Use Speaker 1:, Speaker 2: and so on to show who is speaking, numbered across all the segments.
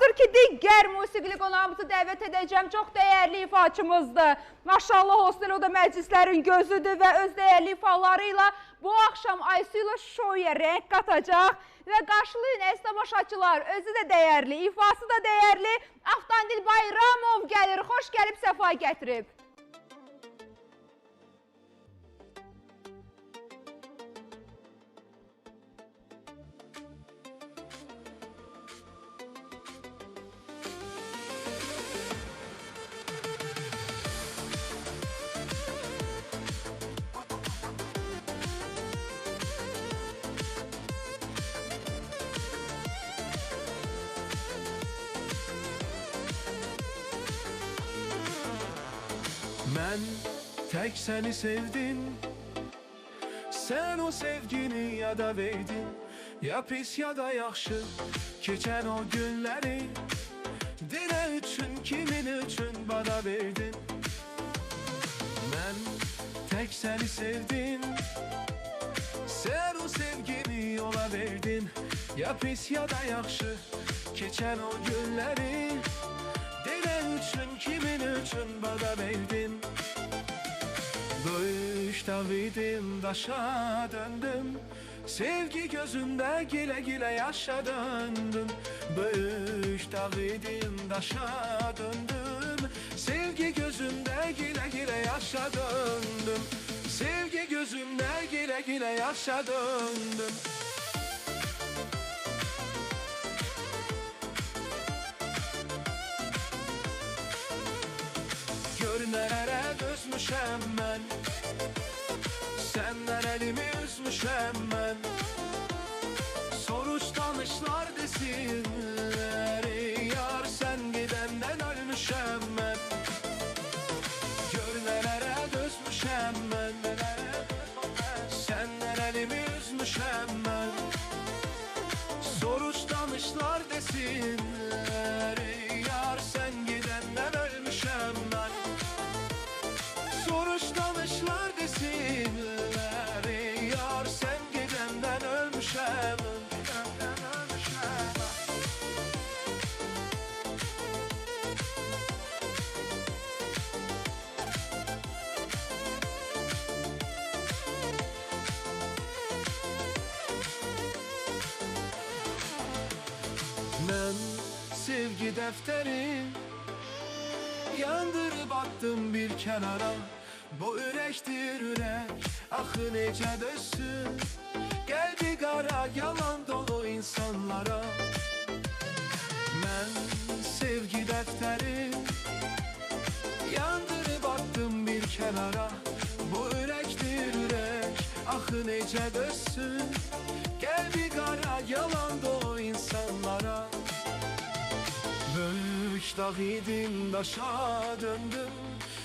Speaker 1: Hazır ki digər musiqili qonağımızı dəvət edəcəm. Çox dəyərli ifaçımızdır. Maşallah olsun, o da məclislərin gözüdür və öz dəyərli ifaları ilə bu axşam Aysu ilə şouya rəng qatacaq. Və qarşılayın əziz tamaşaçılar, özü də dəyərli, ifası da dəyərli. Avtandil Bayramov gəlir, xoş gəlib, səfa gətirib.
Speaker 2: Ben tek seni sevdim. Sen o sevgini ya da verdin. Ya pis ya da yaxşı geçen o günleri. Dile üçün, kimin üçün bana verdin. Ben tek seni sevdim. Sen o sevgini yola verdin. Ya pis ya da yaxşı geçen o günleri. Dile üçün, kimin üçün bana verdin. Dövüş davidim, daşa döndüm. Sevgi gözümde gile gile yaşa döndüm. Dövüş davidim, daşa döndüm. Sevgi gözümde gile gile yaşa döndüm. Sevgi gözümde gile gile yaşa döndüm. Gör nereye dözmüşem ben. Senden elimi üzmüşem ben. Soruş tanışlar desinler. Yar sen gidenden ölmüşem ben. Gör nereye dözmüşem ben. Senden elimi üzmüşem ben. Soruş tanışlar desinler. Yar sen gidenden ölmüşem ben. Soruş tanışlar desinler. Yar sen gidenden ölmüşem. Ben sevgi defteri yandırıp attım bir kenara. Bu ürektir ürek, ahı nece dönsün. Geldi kara yalan dolu insanlara. Ben sevgi defteri yandırıp attım bir kenara. Bu ürektir ürek, ahı nece dönsün. Geldi kara yalan dolu insanlara. Büyük dağ idim, daşa döndüm.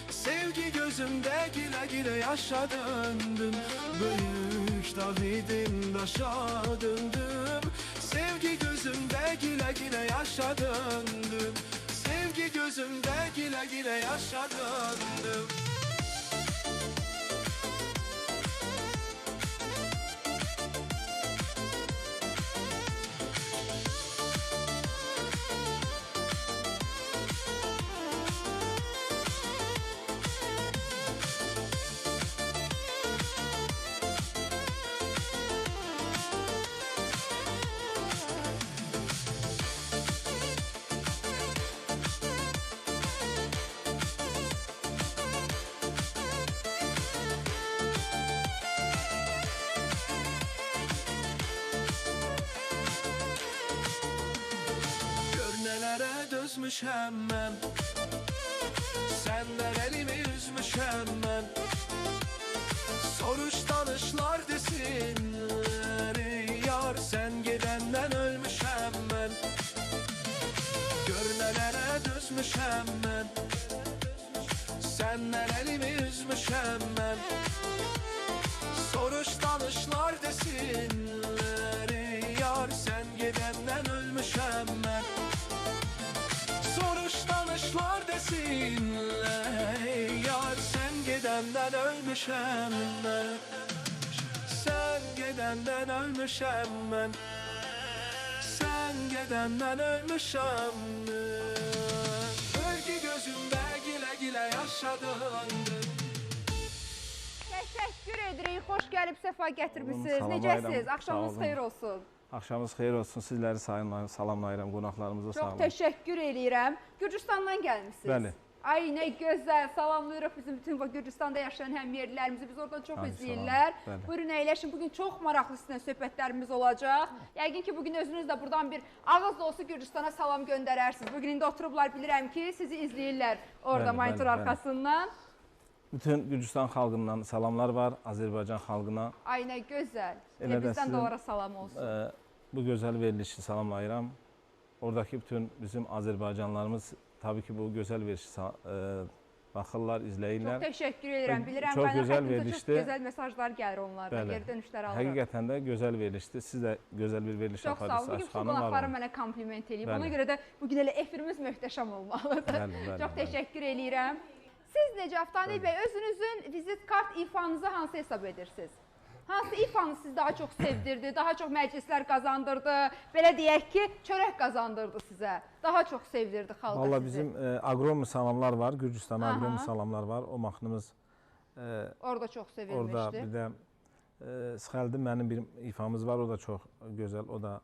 Speaker 2: Sevgi gözümde gile gile yaşa döndüm. Büyük dağ idim, daşa döndüm. Sevgi gözümde gile gile yaşa döndüm. Sevgi gözümde gile gile yaşa döndüm. Nelere dözmüşem ben. Senden elimi üzmüşem ben. Soruş tanışlar desinler. Yar sen gidenden ölmüşem ben. Gör nelere dözmüşem ben. Senden elimi üzmüşem ben. Soruş tanışlar desinler. Yar sen gidenden ölmüşem ben. Soruş tanışlar desinler. Yar sen gidenden ölmüşem ben. Sen gidenden ölmüşem ben. Sen gedəndən ölmüşəm. Örgü gözümdə gilə-gilə yaşadandı.
Speaker 1: Təşəkkür edirik, xoş gəlib, səfa gətirmişsiniz.
Speaker 3: Salamlayıram,
Speaker 1: Necəsiz?
Speaker 3: sağ
Speaker 1: Axşamınız
Speaker 3: olun.
Speaker 1: xeyir olsun.
Speaker 3: Axşamınız xeyir olsun. Sizləri salamlayıram, qonaqlarımıza
Speaker 1: Çox
Speaker 3: sağ olun.
Speaker 1: təşəkkür edirəm. Gürcüstandan gəlmişsiniz.
Speaker 3: Bəli.
Speaker 1: Ay, nə gözəl. Salamlayırıq bizim bütün Gürcüstanda yaşayan həmyerlilərimizi. Biz oradan çox
Speaker 3: Ay,
Speaker 1: izləyirlər.
Speaker 3: salam, bəli.
Speaker 1: Buyurun, əyləşin. Bugün çox maraqlı sizinlə söhbətlərimiz olacaq. Yəqin ki, bugün özünüz də buradan bir ağız dolusu Gürcüstana salam göndərərsiniz. Bugün indi oturublar, bilirəm ki, sizi izləyirlər orada
Speaker 3: Bəli,
Speaker 1: monitor
Speaker 3: bəli, bəli.
Speaker 1: arxasından.
Speaker 3: Bütün Gürcüstan xalqından salamlar var, Azərbaycan xalqına.
Speaker 1: Ay, nə gözəl.
Speaker 3: Elə də
Speaker 1: Bizdən də
Speaker 3: sizin,
Speaker 1: onlara salam olsun.
Speaker 3: Bu gözəl verilişi salamlayıram. Oradakı bütün bizim Azərbaycanlarımız tabii ki, bu gözəl verilişi baxırlar, izləyirlər.
Speaker 1: Çox təşəkkür edirəm. Bilirəm,
Speaker 3: Çox gözəl
Speaker 1: xəttimize çox
Speaker 3: verilişdir.
Speaker 1: gözəl mesajlar gəlir onlardan,
Speaker 3: Bəli.
Speaker 1: geri dönüşlər alırıq.
Speaker 3: Həqiqətən də gözəl verilişdir. Siz də gözəl bir veriliş
Speaker 1: Çox sağ olun.
Speaker 3: aparırsınız.
Speaker 1: Bugün bütün qonaqlarım mənə kompliment eləyib. Ona
Speaker 3: Bəli.
Speaker 1: görə də bugün elə efirimiz möhtəşəm olmalıdır.
Speaker 3: Bəli, bəli,
Speaker 1: Çox
Speaker 3: bəli.
Speaker 1: təşəkkür eləyirəm. Siz necə, Avtandil bəy, özünüzün vizit kart ifanızı hansı hesab edirsiniz? Hansı ifanı sizi daha çox sevdirdi, daha çox məclislər qazandırdı, belə deyək ki, çörək qazandırdı sizə, daha çox sevdirdi xalqa sizi?
Speaker 3: Valla bizim aqromi salamlar var, Gürcüstana
Speaker 1: Aha.
Speaker 3: aqromi salamlar var. O mahnımız
Speaker 1: Orada çox
Speaker 3: orada
Speaker 1: sevilmişdi.
Speaker 3: bir də Sıxəldi mənim bir ifamız var, o da çox gözəl, o da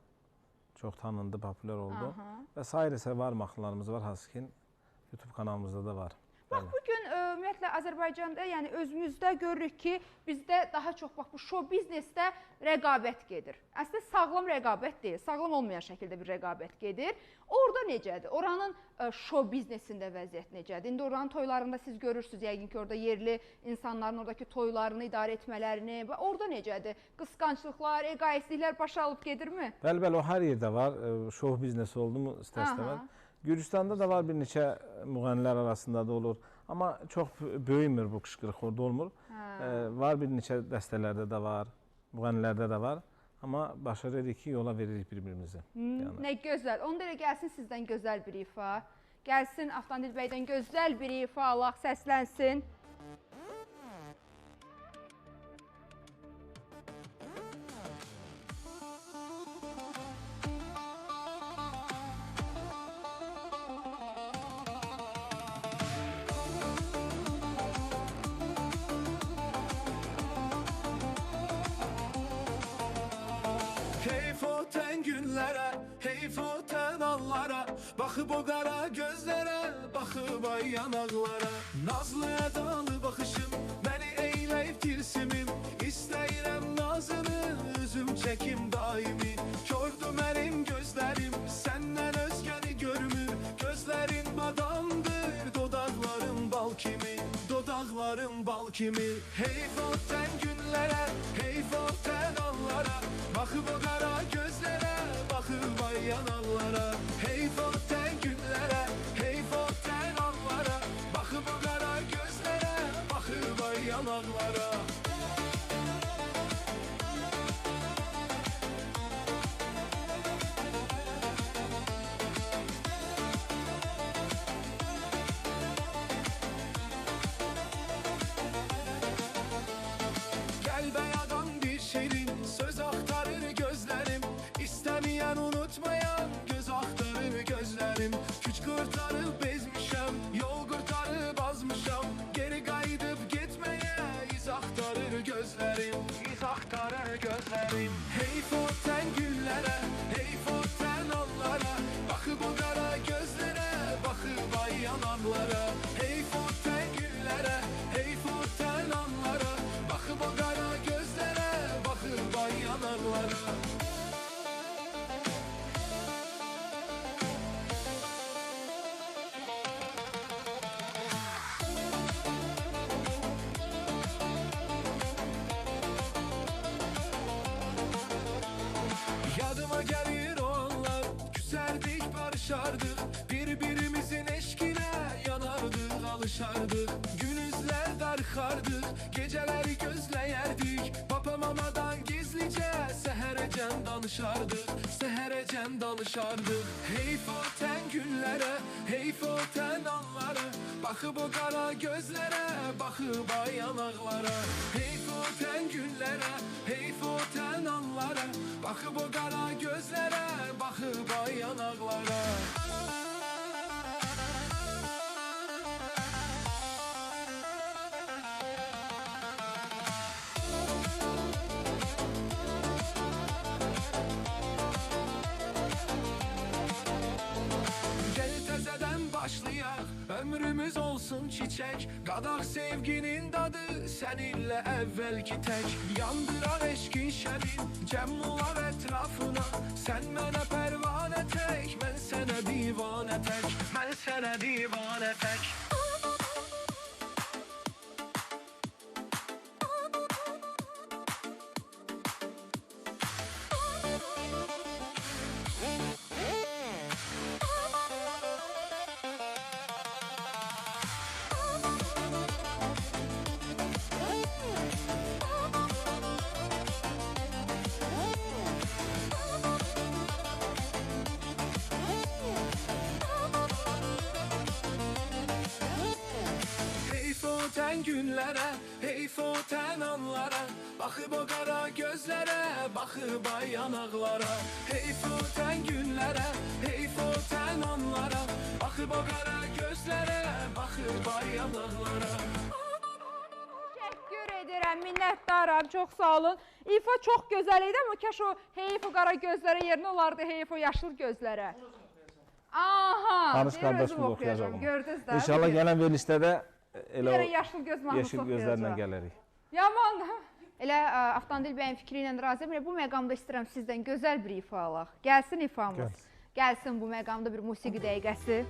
Speaker 3: çox tanındı, populyar oldu.
Speaker 1: Aha.
Speaker 3: Və sairəsə var mahnılarımız var, hansı ki YouTube kanalımızda da var.
Speaker 1: Bax, bugün ümumiyyətlə Azərbaycanda, yəni özümüzdə görürük ki, bizdə daha çox bax bu show biznesdə rəqabət gedir. Əslində sağlam rəqabət deyil, sağlam olmayan şəkildə bir rəqabət gedir. Orada necədir? Oranın show biznesində vəziyyət necədir? İndi oranın toylarında siz görürsünüz, yəqin ki, orada yerli insanların oradakı toylarını idarə etmələrini. Orada necədir? Qısqanclıqlar, egoistliklər başa alıb gedirmi?
Speaker 3: Bəli, o hər yerdə var. Show biznesi oldu mu istər-istəməz. Gürcüstanda da var, bir neçə müğənnilər arasında da olur. Amma çox böyümür bu qışqırıq, orada olmur. Var bir neçə dəstələrdə də var, müğənnilərdə də var. Amma başarırıq ki, yola veririk bir-birimizi.
Speaker 1: Nə gözəl. Onda elə gəlsin sizdən gözəl bir ifa. Gəlsin Avtandil bəydən gözəl bir ifa, Allah səslənsin.
Speaker 2: Heyf o ten günlərə, heyf o ten anlara, baxıb o qara gözlərə, baxıb ay yanaqlara. Nazlı ədalı baxışım, məni eyləyib tilsimim, istəyirəm nazını, üzüm çəkim daimi. Kördü mənim gözlərim, səndən özgəni görmür, gözlərin badamdır, dodaqların bal kimi, dodaqların bal kimi. Heyf o ten günlərə, heyf o ten anlara, baxıb o qara gözlərə, baxıb ay yanaqlara. Heyf o ten günlərə, heyf o ten anlara, baxıb o qara gözlərə, baxıb ay yanaqlara. Qəlbəyadan bir şirin söz axtarır gözlərim, İstəməyən unutmayan göz axtarır gözlərim. Güc qurtarıb bezmişəm, yol qurtarıb azmışam, geri qayıdıb getməyə iz axtarır gözlərim, iz axtarır gözlərim. Heyf o ten günlərə, heyf o ten anlara, baxıb o qara gözlərə, baxıb ay yanaqlara. Heyf o ten günlərə, heyf o ten anlara, baxıb o qara gözlərə, baxıb ay yanaqlara. Yadıma gəlir o anlar, küsərdik, barışardıq, bir-birimizin eşqinə yanardıq, alışardıq. Günüzlər darıxardıq, gecələri gözləyərdik, papa mamadan gizlicə səhərəcən danışardıq, səhərəcən danışardıq. Heyf o ten günlərə, heyf o tən anlara, baxıb o qara gözlərə, baxıb ay yanaqlara. Heyf o tən günlərə, heyf o tən anlara, baxıb o qara gözlərə, baxıb ay yanaqlara. Başlayaq, ömrümüz olsun çiçek, qadaq sevginin dadı səninlə əvvəlki tək. Yandıraq eşqin şəmin, cəmmular ətrafına, sən mənə pərvanə tək, mən sənə divanə tək, mən sənə divanə tək. Tən günlərə, heyf o tən anlara, baxıb o qara gözlərə, baxıb ay yanaqlara. Heyf o tən günlərə, heyf o tən anlara, baxıb o qara gözlərə, baxıb ay yanaqlara.
Speaker 1: Təşəkkür edirəm, minnətdaram, çox sağ olun. İfa çox gözəl idi, amma kaş o heyf o qara gözlərə yerinə olardı heyf o yaşıl gözlərə. Aha,
Speaker 3: Tanış qardaşımız oxuyacaq.
Speaker 1: Gördünüz də.
Speaker 3: İnşallah gələn verilişdə elə o
Speaker 1: yaşıl göz mahnısı
Speaker 3: gözlərlə gələrik.
Speaker 1: Yaman. Elə Avtandil bəyin fikri ilə razıyam. Bu məqamda istəyirəm sizdən gözəl bir ifa alaq. Gəlsin ifamız. Gəlsin bu məqamda bir musiqi dəqiqəsi.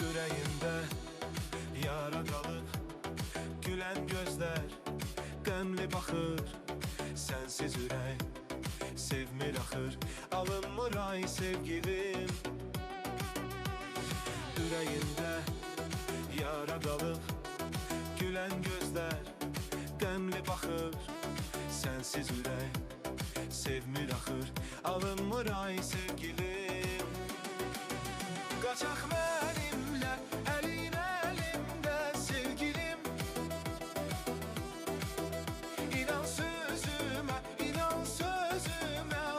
Speaker 2: Ürəyimdə yara qalıb, gülən gözlər qəmli baxır. Sənsiz ürək sevmir axır, alınmır ay sevgilim. Ürəyimdə yara qalıb, gülən gözlər qəmli baxır. Sənsiz ürək sevmir axır, alınmır ay sevgilim. Qaçaq mənimlə, əlin əlimdə sevgilim. İnan sözümə,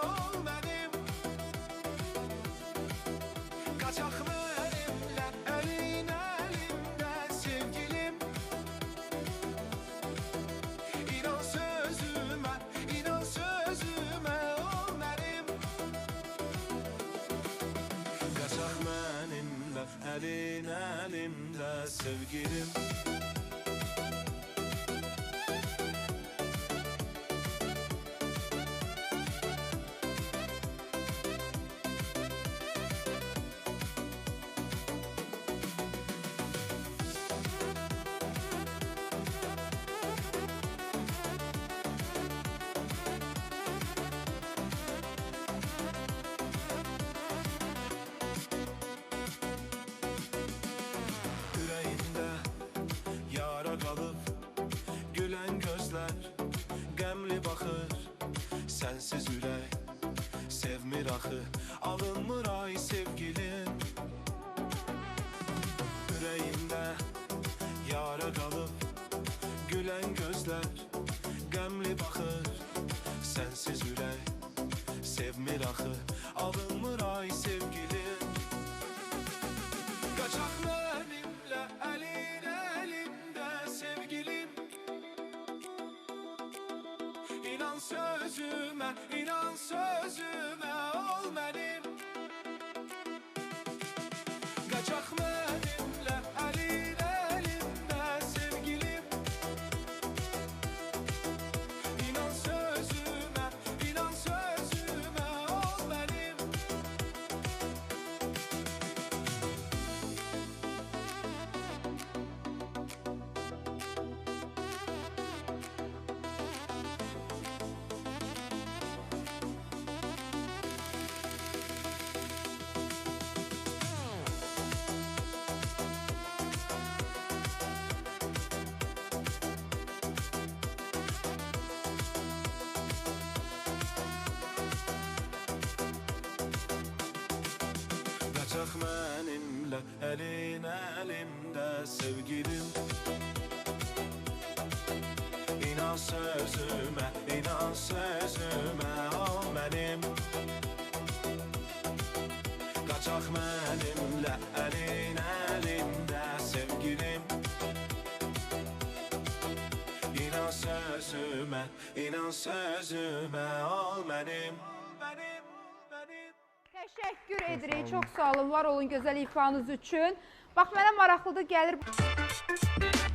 Speaker 2: ol mənim. Qaçaq mənimlə, əlin əlimdə sevgilim. İnan sözümə, ol mənim. Qaçaq mənimlə, əlin əlimdə sevgilim. Ürəyimdə yara qalıb, gülən gözlər qəmli baxır. Sənsiz ürək sevmir axı, alınmır ay sevgilim. Ürəyimdə yara qalıb, gülən gözlər qəmli baxır. Sənsiz ürək sevmir axı, alınmır ay sevgilim. Qaçaq mənimlə, əlin əlimdə sevgilim. İnan sözümə, ol mənim. Qaçaq mənimlə, əlin əlimdə sevgilim. İnan sözümə, ol mənim. Qaçaq mənimlə əlin əlimdə sevgilim. İnan sözümə, al mənim. Qaçaq mənimlə əlin əlimdə sevgilim. İnan sözümə, al mənim.
Speaker 1: Təşəkkür edirik. Çox sağ olun, var olun gözəl ifanız üçün. Bax, mənə maraqlıdır, gəlir.